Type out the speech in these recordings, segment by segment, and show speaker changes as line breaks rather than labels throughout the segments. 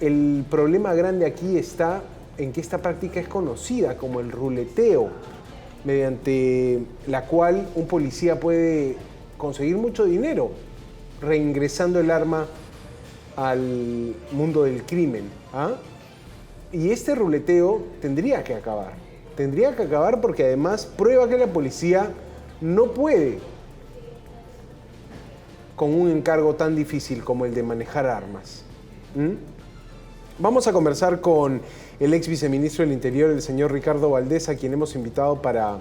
El problema grande aquí está en que esta práctica es conocida como el ruleteo, mediante la cual un policía puede conseguir mucho dinero reingresando el arma al mundo del crimen. ¿Ah? Y este ruleteo tendría que acabar. Tendría que acabar porque además prueba que la policía no puede con un encargo tan difícil como el de manejar armas. Vamos a conversar con el ex viceministro del Interior, el señor Ricardo Valdés, a quien hemos invitado para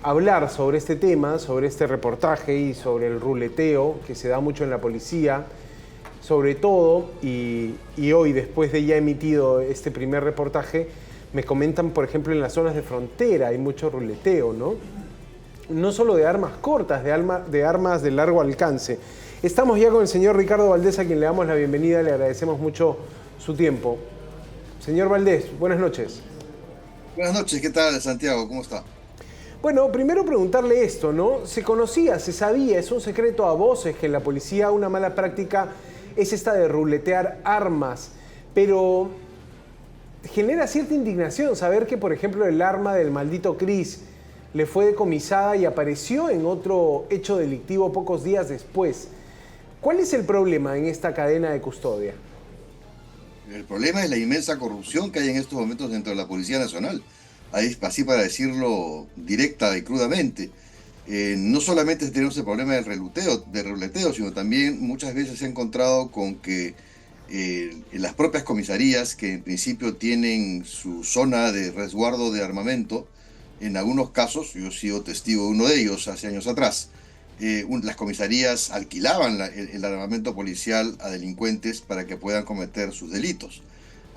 hablar sobre este tema, sobre este reportaje y sobre el ruleteo que se da mucho en la policía, sobre todo, y hoy, después de ya emitido este primer reportaje, me comentan, por ejemplo, en las zonas de frontera hay mucho ruleteo, ¿no? No solo de armas cortas, de armas de largo alcance. Estamos ya con el señor Ricardo Valdés, a quien le damos la bienvenida, le agradecemos mucho su tiempo. Señor Valdés, buenas noches.
Buenas noches, ¿qué tal, Santiago? ¿Cómo está?
Bueno, primero preguntarle esto, ¿no? Se conocía, se sabía, es un secreto a voces que en la policía una mala práctica es esta de ruletear armas, pero genera cierta indignación saber que, por ejemplo, el arma del maldito Cris le fue decomisada y apareció en otro hecho delictivo pocos días después. ¿Cuál es el problema en esta cadena de custodia?
El problema es la inmensa corrupción que hay en estos momentos dentro de la Policía Nacional. Así para decirlo directa y crudamente. No solamente tenemos el problema del ruleteo, sino también muchas veces se ha encontrado con que en las propias comisarías, que en principio tienen su zona de resguardo de armamento, en algunos casos, yo he sido testigo de uno de ellos hace años atrás, las comisarías alquilaban el armamento policial a delincuentes para que puedan cometer sus delitos.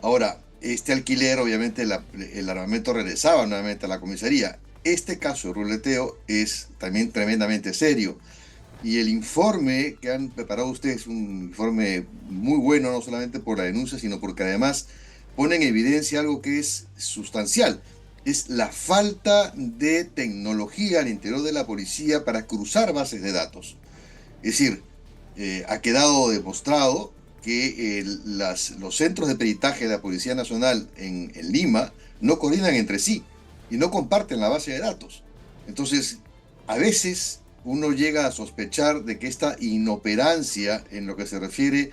Ahora, este alquiler, obviamente, el armamento regresaba nuevamente a la comisaría. Este caso de ruleteo es también tremendamente serio. Y el informe que han preparado ustedes es un informe muy bueno, no solamente por la denuncia, sino porque además pone en evidencia algo que es sustancial. Es la falta de tecnología al interior de la policía para cruzar bases de datos. Es decir, ha quedado demostrado que los centros de peritaje de la Policía Nacional en Lima no coordinan entre sí y no comparten la base de datos. Entonces, a veces uno llega a sospechar de que esta inoperancia en lo que se refiere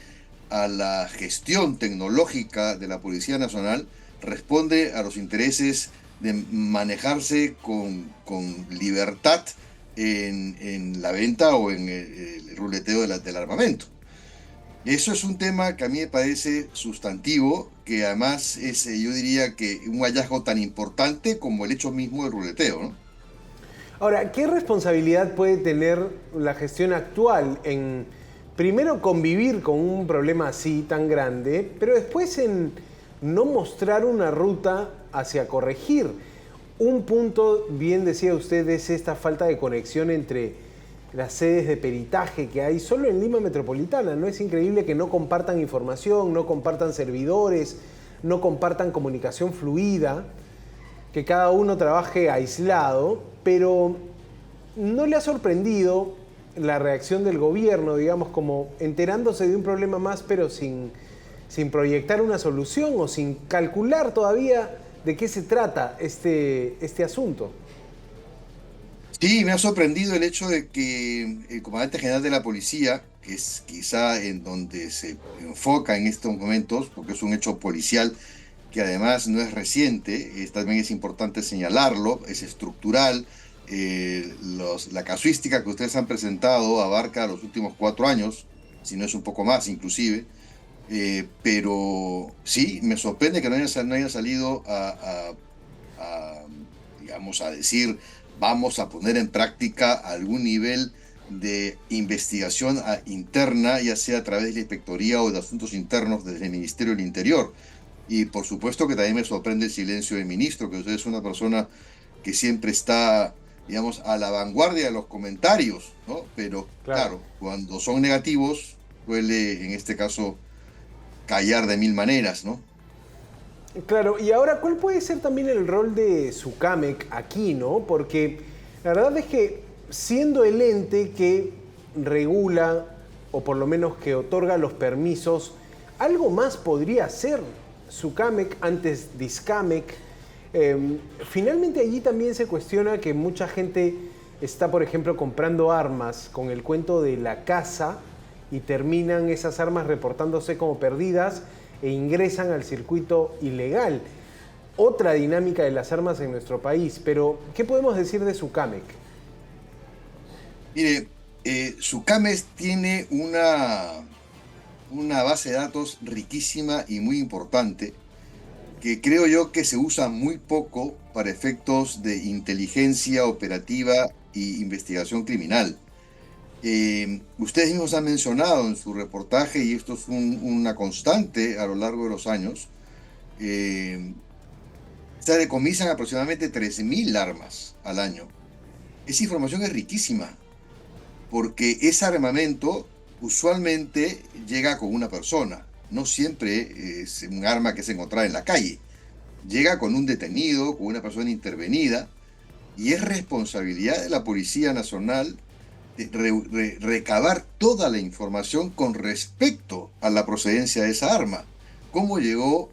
a la gestión tecnológica de la Policía Nacional responde a los intereses de manejarse con libertad en la venta o en el ruleteo del armamento. Eso es un tema que a mí me parece sustantivo, que además es, yo diría que un hallazgo tan importante como el hecho mismo del ruleteo, ¿no?
Ahora, ¿qué responsabilidad puede tener la gestión actual en, primero, convivir con un problema así tan grande, pero después en no mostrar una ruta hacia corregir? Un punto, bien decía usted, es esta falta de conexión entre las sedes de peritaje que hay solo en Lima Metropolitana. ¿No es increíble que no compartan información, no compartan servidores, no compartan comunicación fluida, que cada uno trabaje aislado? Pero ¿no le ha sorprendido la reacción del gobierno, digamos, como enterándose de un problema más, pero sin proyectar una solución o sin calcular todavía de qué se trata este asunto?
Sí, me ha sorprendido el hecho de que el comandante general de la policía, que es quizá en donde se enfoca en estos momentos, porque es un hecho policial que además no es reciente, también es importante señalarlo, es estructural. La casuística que ustedes han presentado abarca los últimos 4 años, si no es un poco más inclusive, pero sí, me sorprende que no haya salido digamos, a decir: vamos a poner en práctica algún nivel de investigación interna, ya sea a través de la Inspectoría o de Asuntos Internos desde el Ministerio del Interior. Y por supuesto que también me sorprende el silencio del ministro, que usted es una persona que siempre está, digamos, a la vanguardia de los comentarios, ¿no? Pero
Claro.
claro, cuando son negativos, suele en este caso callar de mil maneras, ¿no?
Claro, y ahora, ¿cuál puede ser también el rol de SUCAMEC aquí, no? Porque la verdad es que siendo el ente que regula, o por lo menos que otorga los permisos algo más podría hacer Sucamec, antes Discamec. Finalmente allí también se cuestiona que mucha gente está, por ejemplo, comprando armas con el cuento de la caza y terminan esas armas reportándose como perdidas e ingresan al circuito ilegal. Otra dinámica de las armas en nuestro país, pero ¿qué podemos decir de Sucamec?
Mire, Sucames tiene una base de datos riquísima y muy importante que creo yo que se usa muy poco para efectos de inteligencia operativa y investigación criminal. Ustedes mismos han mencionado en su reportaje, y esto es una constante a lo largo de los años, se decomisan aproximadamente 3.000 armas al año. Esa información es riquísima, porque ese armamento usualmente llega con una persona. No siempre es un arma que se encontraba en la calle. Llega con un detenido, con una persona intervenida, y es responsabilidad de la Policía Nacional de recabar toda la información con respecto a la procedencia de esa arma. ¿Cómo llegó?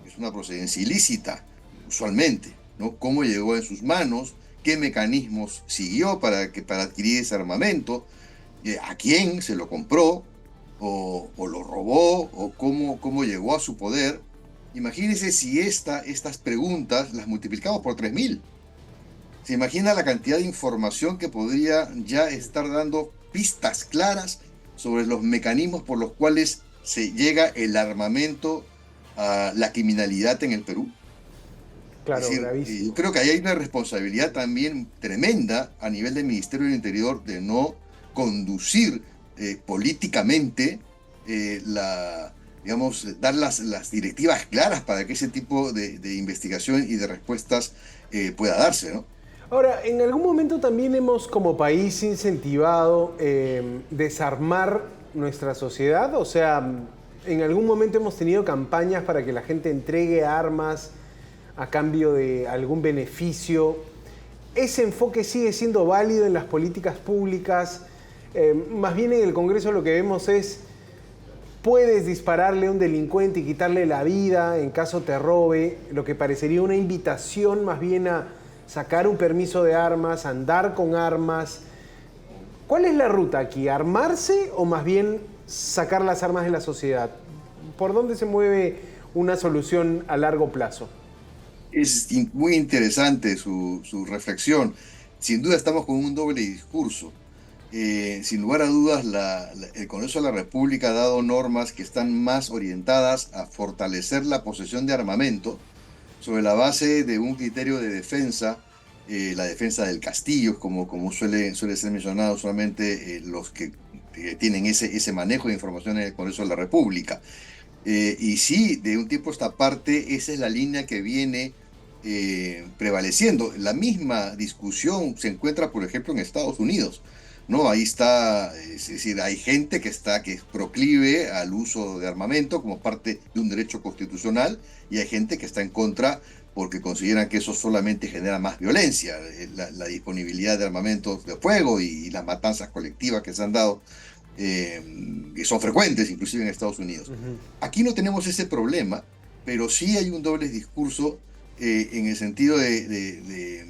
Es una procedencia ilícita, usualmente, ¿no? ¿Cómo llegó en sus manos? ¿Qué mecanismos siguió para adquirir ese armamento? ¿A quién se lo compró? ¿O lo robó? ¿O cómo llegó a su poder? Imagínense si estas preguntas las multiplicamos por 3.000. ¿Se imagina la cantidad de información que podría ya estar dando pistas claras sobre los mecanismos por los cuales se llega el armamento a la criminalidad en el Perú?
Claro,
Es decir,
gravísimo.
yo creo que ahí hay una responsabilidad también tremenda a nivel del Ministerio del Interior de no conducir políticamente dar las directivas claras para que ese tipo de investigación y de respuestas pueda darse, ¿no?
Ahora, en algún momento también hemos como país incentivado desarmar nuestra sociedad, o sea, en algún momento hemos tenido campañas para que la gente entregue armas a cambio de algún beneficio. ¿Ese enfoque sigue siendo válido en las políticas públicas? Más bien en el Congreso lo que vemos es, puedes dispararle a un delincuente y quitarle la vida en caso te robe, lo que parecería una invitación más bien a sacar un permiso de armas, andar con armas. ¿Cuál es la ruta aquí? ¿Armarse o más bien sacar las armas de la sociedad? ¿Por dónde se mueve una solución a largo plazo?
Es muy interesante su reflexión. Sin duda estamos con un doble discurso. Sin lugar a dudas, el Congreso de la República ha dado normas que están más orientadas a fortalecer la posesión de armamento sobre la base de un criterio de defensa, la defensa del castillo, como suele ser mencionado solamente los que tienen ese manejo de información en el Congreso de la República. Y sí, de un tiempo a esta parte, esa es la línea que viene prevaleciendo. La misma discusión se encuentra, por ejemplo, en Estados Unidos, ¿no? Ahí está, es decir, hay gente que es proclive al uso de armamento como parte de un derecho constitucional, y hay gente que está en contra porque consideran que eso solamente genera más violencia, la disponibilidad de armamentos de fuego y las matanzas colectivas que se han dado, que son frecuentes inclusive en Estados Unidos. Aquí no tenemos ese problema, pero sí hay un doble discurso en el sentido de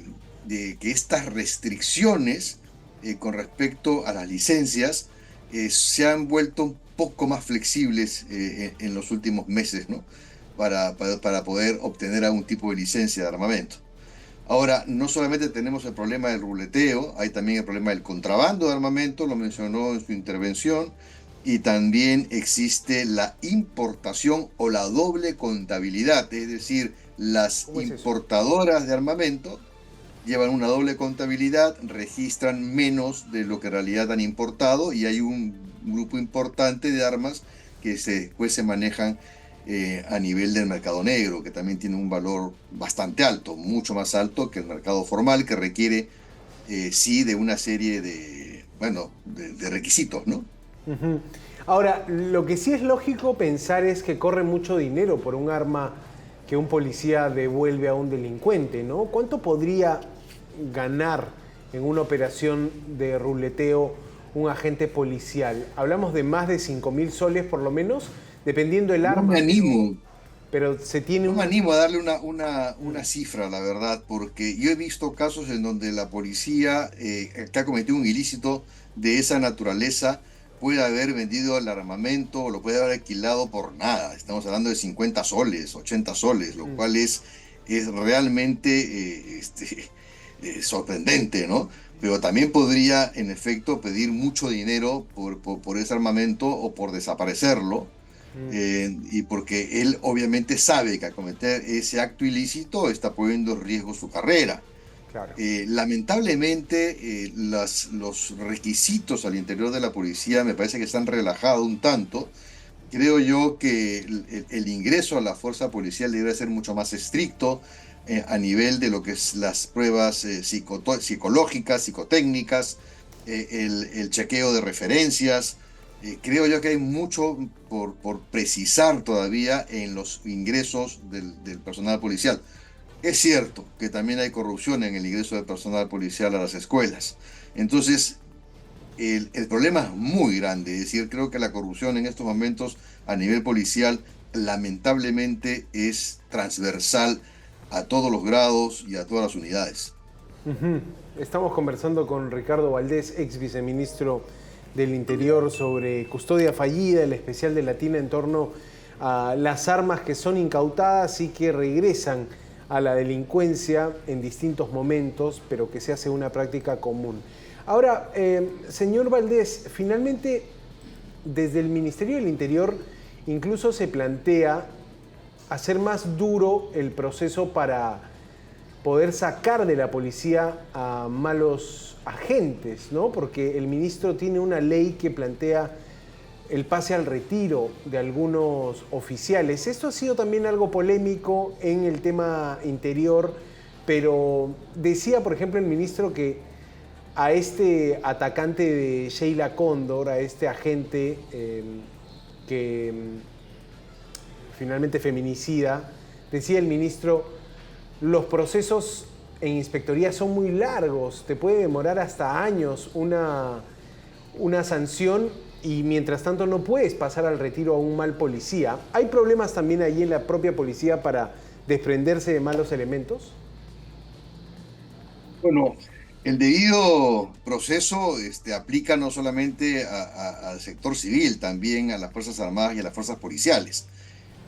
que estas restricciones con respecto a las licencias se han vuelto un poco más flexibles en los últimos meses, ¿no? Para poder obtener algún tipo de licencia de armamento. Ahora, no solamente tenemos el problema del ruleteo, hay también el problema del contrabando de armamento, lo mencionó en su intervención, y también existe la importación o la doble contabilidad, es decir, las importadoras de armamento llevan una doble contabilidad, registran menos de lo que en realidad han importado, y hay un grupo importante de armas que después se manejan a nivel del mercado negro, que también tiene un valor bastante alto, mucho más alto que el mercado formal, que requiere sí de una serie de requisitos, ¿no?
Ahora, lo que sí es lógico pensar es que corre mucho dinero por un arma que un policía devuelve a un delincuente, ¿no? ¿Cuánto podría ganar en una operación de ruleteo un agente policial? ¿Hablamos de más de 5.000 soles por lo menos? dependiendo del
No
arma,
me animo,
pero se tiene
no me
un...
animo a darle una cifra, la verdad, porque yo he visto casos en donde la policía que ha cometido un ilícito de esa naturaleza puede haber vendido el armamento o lo puede haber alquilado por nada. Estamos hablando de 50 soles, 80 soles, lo cual es realmente sorprendente, ¿no? Pero también podría, en efecto, pedir mucho dinero por ese armamento o por desaparecerlo, y porque él obviamente sabe que al cometer ese acto ilícito está poniendo en riesgo su carrera.
Claro.
Lamentablemente, los requisitos al interior de la policía me parece que se han relajado un tanto. Creo yo que el ingreso a la fuerza policial debe ser mucho más estricto a nivel de lo que es las pruebas psicológicas, psicotécnicas, el chequeo de referencias. Creo yo que hay mucho por precisar todavía en los ingresos del personal policial. Es cierto que también hay corrupción en el ingreso del personal policial a las escuelas. Entonces, el problema es muy grande. Es decir, creo que la corrupción en estos momentos a nivel policial lamentablemente es transversal a todos los grados y a todas las unidades.
Ujú. Estamos conversando con Ricardo Valdés, ex viceministro del Interior, sobre custodia fallida, el especial de Latina en torno a las armas que son incautadas y que regresan a la delincuencia en distintos momentos, pero que se hace una práctica común. Ahora, señor Valdés, finalmente desde el Ministerio del Interior incluso se plantea hacer más duro el proceso para poder sacar de la policía a malos agentes, ¿no? Porque el ministro tiene una ley que plantea el pase al retiro de algunos oficiales. Esto ha sido también algo polémico en el tema interior, pero decía, por ejemplo, el ministro que a este atacante de Sheila Cóndor, a este agente que finalmente feminicida, decía el ministro, los procesos en inspectoría son muy largos, te puede demorar hasta años una sanción y mientras tanto no puedes pasar al retiro a un mal policía. ¿Hay problemas también allí en la propia policía para desprenderse de malos elementos?
Bueno, el debido proceso aplica no solamente al sector civil, también a las Fuerzas Armadas y a las fuerzas policiales.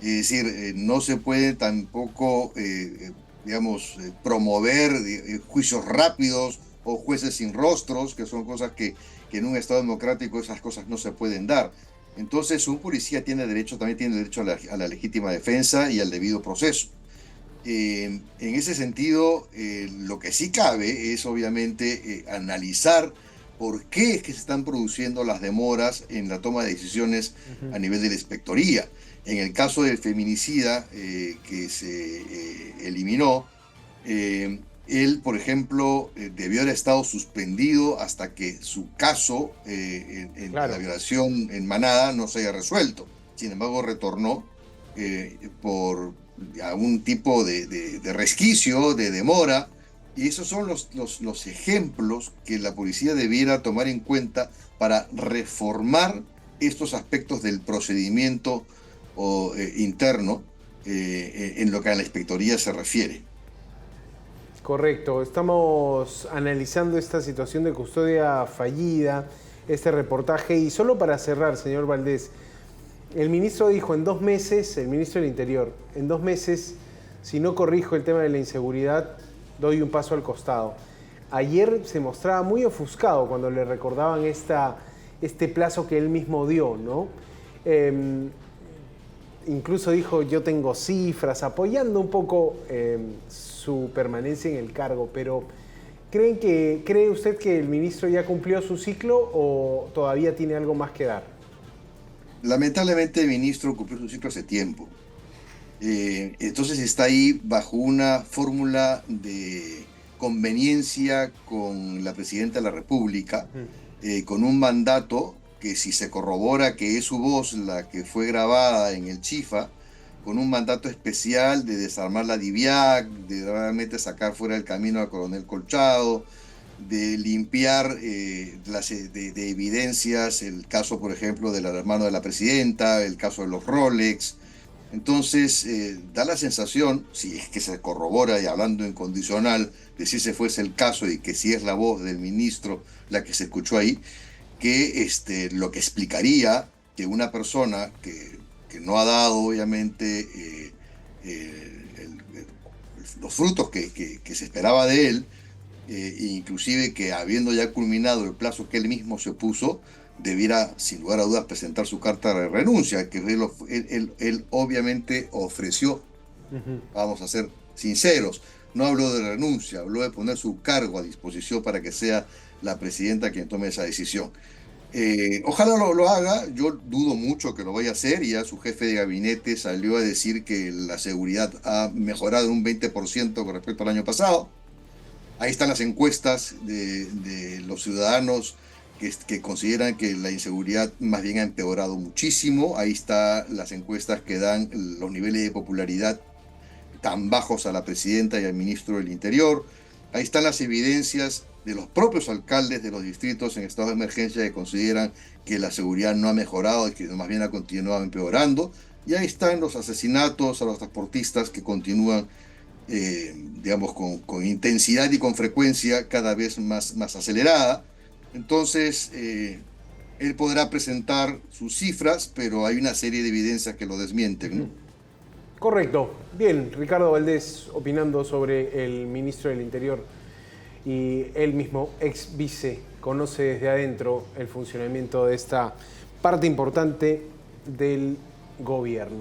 Es decir, no se puede tampoco, digamos, promover juicios rápidos o jueces sin rostros, que son cosas que en un Estado democrático esas cosas no se pueden dar. Entonces, un policía también tiene derecho a la legítima defensa y al debido proceso. En ese sentido, lo que sí cabe es obviamente analizar por qué es que se están produciendo las demoras en la toma de decisiones a nivel de la inspectoría. En el caso del feminicida que se eliminó, él, por ejemplo, debió haber estado suspendido hasta que su caso en
Claro.
la violación en Manada no se haya resuelto. Sin embargo, retornó por algún tipo de resquicio, de demora, y esos son los ejemplos que la policía debiera tomar en cuenta para reformar estos aspectos del procedimiento interno en lo que a la inspectoría se refiere.
Correcto, estamos analizando esta situación de custodia fallida, este reportaje, y solo para cerrar, señor Valdés, el ministro dijo en 2 meses, el ministro del Interior, en 2 meses, si no corrijo el tema de la inseguridad, doy un paso al costado. Ayer se mostraba muy ofuscado cuando le recordaban este plazo que él mismo dio, ¿no? Incluso dijo, yo tengo cifras, apoyando un poco su permanencia en el cargo, pero ¿cree usted que el ministro ya cumplió su ciclo o todavía tiene algo más que dar?
Lamentablemente el ministro cumplió su ciclo hace tiempo. Entonces está ahí bajo una fórmula de conveniencia con la presidenta de la República, con un mandato que si se corrobora que es su voz la que fue grabada en el Chifa, con un mandato especial de desarmar la DIVIAC, de realmente sacar fuera del camino al coronel Colchado, de limpiar de evidencias el caso, por ejemplo, del hermano de la presidenta, el caso de los Rolex. Entonces, da la sensación, si es que se corrobora y hablando en condicional, de si ese fuese el caso y que si es la voz del ministro la que se escuchó ahí, que lo que explicaría que una persona que no ha dado, obviamente, los frutos que se esperaba de él, inclusive que habiendo ya culminado el plazo que él mismo se puso, debiera sin lugar a dudas presentar su carta de renuncia, que él obviamente ofreció. Vamos a ser sinceros, no habló de renuncia, habló de poner su cargo a disposición para que sea la presidenta quien tome esa decisión. Ojalá lo haga, yo dudo mucho que lo vaya a hacer, y ya su jefe de gabinete salió a decir que la seguridad ha mejorado un 20% con respecto al año pasado. Ahí están las encuestas de los ciudadanos que consideran que la inseguridad más bien ha empeorado muchísimo. Ahí están las encuestas que dan los niveles de popularidad tan bajos a la presidenta y al ministro del Interior. Ahí están las evidencias de los propios alcaldes de los distritos en estado de emergencia que consideran que la seguridad no ha mejorado y que más bien ha continuado empeorando. Y ahí están los asesinatos a los transportistas que continúan, digamos, con intensidad y con frecuencia cada vez más acelerada. Entonces, él podrá presentar sus cifras, pero hay una serie de evidencias que lo desmienten, ¿no?
Correcto. Bien, Ricardo Valdés opinando sobre el ministro del Interior y él mismo, ex vice, conoce desde adentro el funcionamiento de esta parte importante del gobierno.